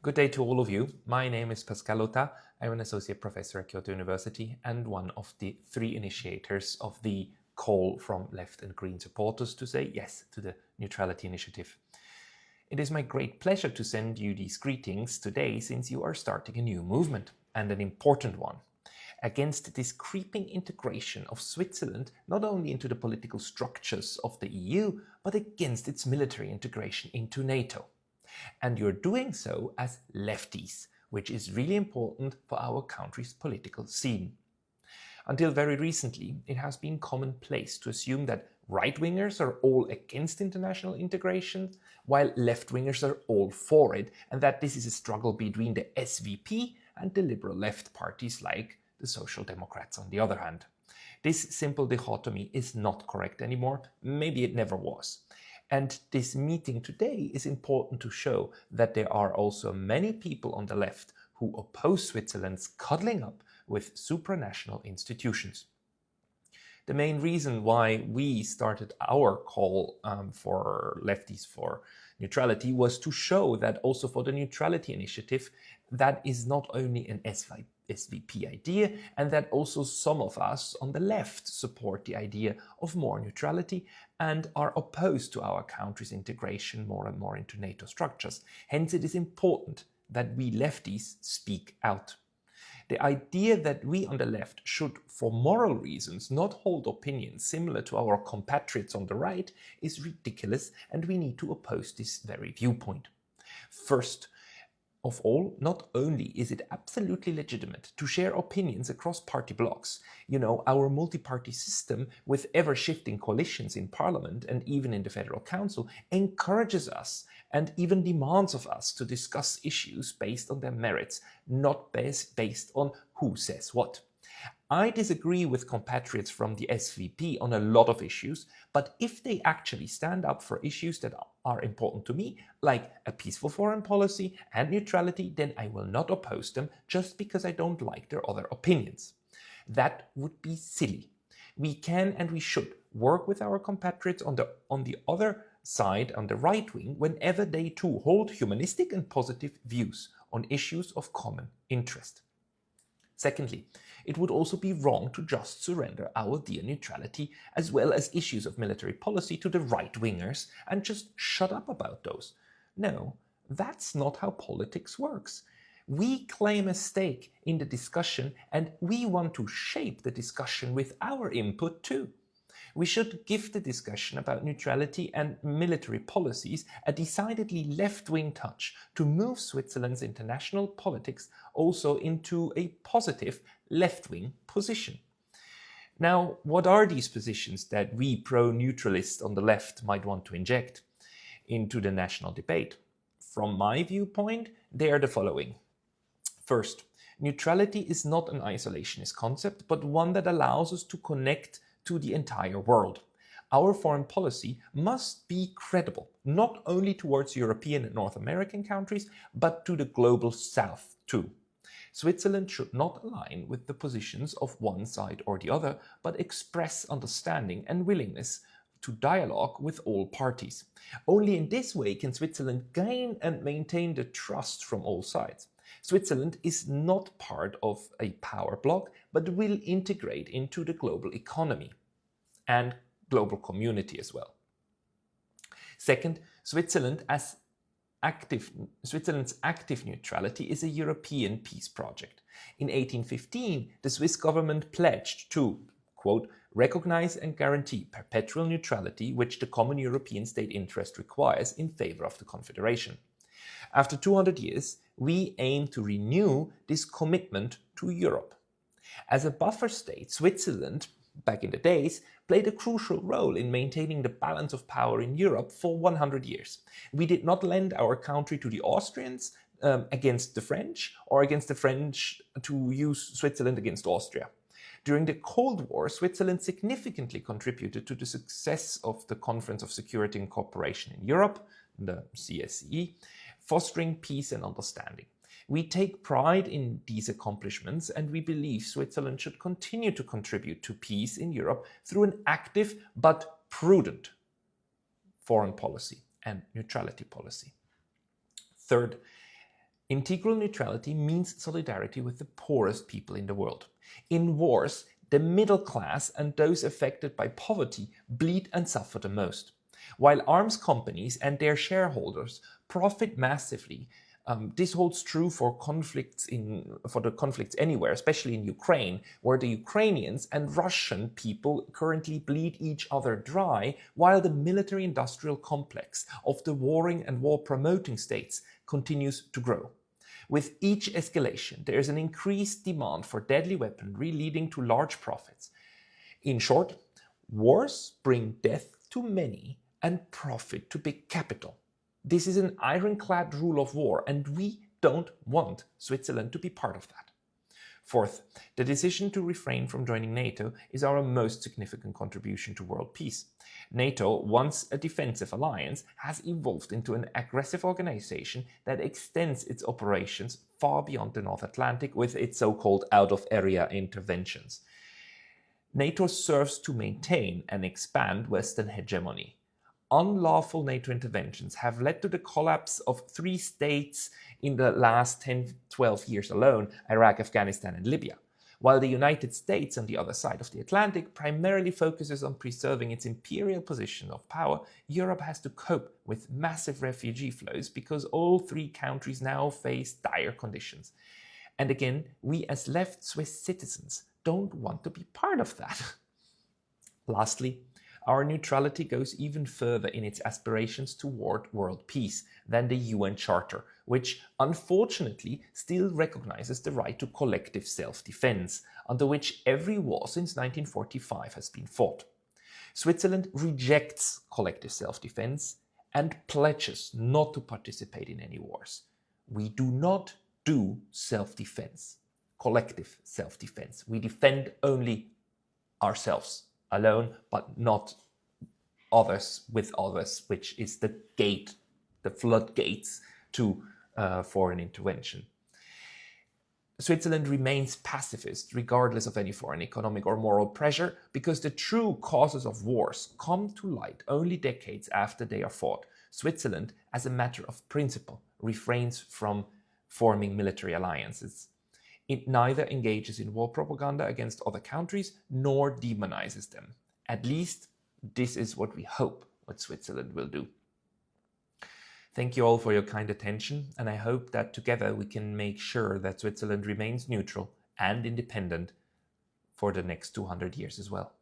Good day to all of you. My name is Pascal Lottaz. I'm an associate professor at Kyoto University and one of the three initiators of the call from left and green supporters to say yes to the neutrality initiative. It is my great pleasure to send you these greetings today since you are starting a new movement, and an important one, against this creeping integration of Switzerland not only into the political structures of the EU, but against its military integration into NATO. And you're doing so as lefties, which is really important for our country's political scene. Until very recently, it has been commonplace to assume that right-wingers are all against international integration, while left-wingers are all for it, and that this is a struggle between the SVP and the liberal left parties like the Social Democrats on the other hand. This simple dichotomy is not correct anymore, maybe it never was. And this meeting today is important to show that there are also many people on the left who oppose Switzerland's cuddling up with supranational institutions. The main reason why we started our call for lefties for neutrality was to show that also for the neutrality initiative, that is not only an SVP idea, and that also some of us on the left support the idea of more neutrality and are opposed to our country's integration more and more into NATO structures. Hence, it is important that we lefties speak out. The idea that we on the left should, for moral reasons, not hold opinions similar to our compatriots on the right is ridiculous, and we need to oppose this very viewpoint. First of all, not only is it absolutely legitimate to share opinions across party blocs, our multi-party system with ever-shifting coalitions in Parliament and even in the Federal Council encourages us and even demands of us to discuss issues based on their merits, not based on who says what. I disagree with compatriots from the SVP on a lot of issues, but if they actually stand up for issues that are important to me, like a peaceful foreign policy and neutrality, then I will not oppose them just because I don't like their other opinions. That would be silly. We can and we should work with our compatriots on the other side, on the right wing, whenever they too hold humanistic and positive views on issues of common interest. Secondly, it would also be wrong to just surrender our dear neutrality as well as issues of military policy to the right-wingers and just shut up about those. No, that's not how politics works. We claim a stake in the discussion and we want to shape the discussion with our input too. We should give the discussion about neutrality and military policies a decidedly left-wing touch to move Switzerland's international politics also into a positive left-wing position. Now, what are these positions that we pro-neutralists on the left might want to inject into the national debate? From my viewpoint, they are the following. First, neutrality is not an isolationist concept, but one that allows us to connect to the entire world. Our foreign policy must be credible, not only towards European and North American countries, but to the global South too. Switzerland should not align with the positions of one side or the other, but express understanding and willingness to dialogue with all parties. Only in this way can Switzerland gain and maintain the trust from all sides. Switzerland is not part of a power bloc, but will integrate into the global economy and global community as well. Second, Switzerland's active neutrality is a European peace project. In 1815, the Swiss government pledged to, quote, recognize and guarantee perpetual neutrality which the common European state interest requires in favor of the Confederation. After 200 years, we aim to renew this commitment to Europe. As a buffer state, Switzerland, back in the days, played a crucial role in maintaining the balance of power in Europe for 100 years. We did not lend our country to the Austrians against the French, or against the French to use Switzerland against Austria. During the Cold War, Switzerland significantly contributed to the success of the Conference of Security and Cooperation in Europe, the CSCE, fostering peace and understanding. We take pride in these accomplishments and we believe Switzerland should continue to contribute to peace in Europe through an active but prudent foreign policy and neutrality policy. Third, Integral neutrality means solidarity with the poorest people in the world. In wars, the middle class and those affected by poverty bleed and suffer the most. While arms companies and their shareholders profit massively, this holds true for the conflicts anywhere, especially in Ukraine, where the Ukrainians and Russian people currently bleed each other dry, while the military-industrial complex of the warring and war-promoting states continues to grow. With each escalation, there is an increased demand for deadly weaponry, leading to large profits. In short, wars bring death to many and profit to big capital. This is an ironclad rule of war, and we don't want Switzerland to be part of that. Fourth, the decision to refrain from joining NATO is our most significant contribution to world peace. NATO, once a defensive alliance, has evolved into an aggressive organization that extends its operations far beyond the North Atlantic with its so-called out-of-area interventions. NATO serves to maintain and expand Western hegemony. Unlawful NATO interventions have led to the collapse of 3 states in the last 10-12 years alone: Iraq, Afghanistan, and Libya. While the United States, on the other side of the Atlantic, primarily focuses on preserving its imperial position of power, Europe has to cope with massive refugee flows because all 3 countries now face dire conditions. And again, we as left Swiss citizens don't want to be part of that. Lastly, our neutrality goes even further in its aspirations toward world peace than the UN Charter, which unfortunately still recognizes the right to collective self-defense, under which every war since 1945 has been fought. Switzerland rejects collective self-defense and pledges not to participate in any wars. We do not do self-defense, collective self-defense. We defend only ourselves alone, but not others with others, which is the gate, the floodgates to foreign intervention. Switzerland remains pacifist regardless of any foreign economic or moral pressure, because the true causes of wars come to light only decades after they are fought. Switzerland, as a matter of principle, refrains from forming military alliances. It neither engages in war propaganda against other countries nor demonizes them. At least this is what we hope what Switzerland will do. Thank you all for your kind attention, and I hope that together we can make sure that Switzerland remains neutral and independent for the next 200 years as well.